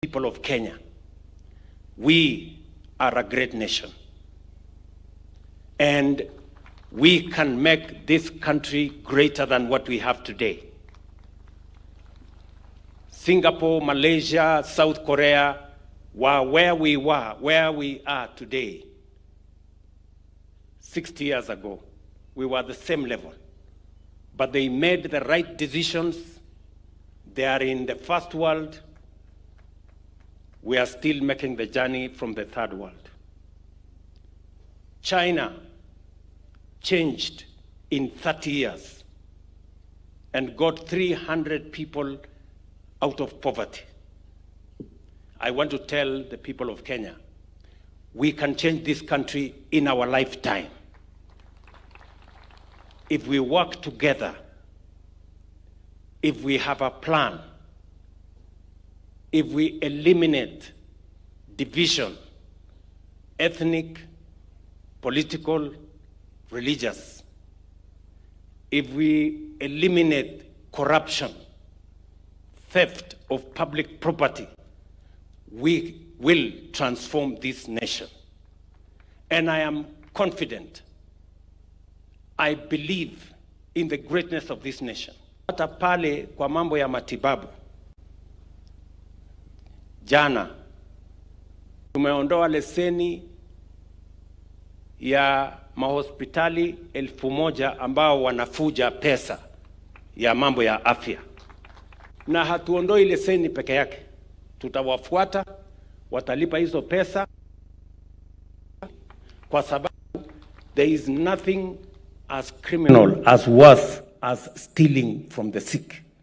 People of Kenya, we are a great nation, and we can make this country greater than what we have today. Singapore, Malaysia, South Korea were where we are today 60 years ago. We were the same level, but they made the right decisions. They are in the first world. We are still making the journey from the third world. China changed in 30 years and got 300 people out of poverty. I want to tell the people of Kenya, we can change this country in our lifetime. If we work together, if we have a plan, if we eliminate division, ethnic, political, religious, if we eliminate corruption, theft of public property, we will transform this nation. And I am confident. I believe in the greatness of this nation. Hata pale kwa mambo ya matibabu, jana tumeondoa leseni ya mahospitali 1000 ambao wanafuja pesa ya mambo ya afya. Na hatuondoi leseni peke yake. Tutawafuata, watalipa hizo pesa, kwa sababu there is nothing as criminal, as worse as stealing from the sick.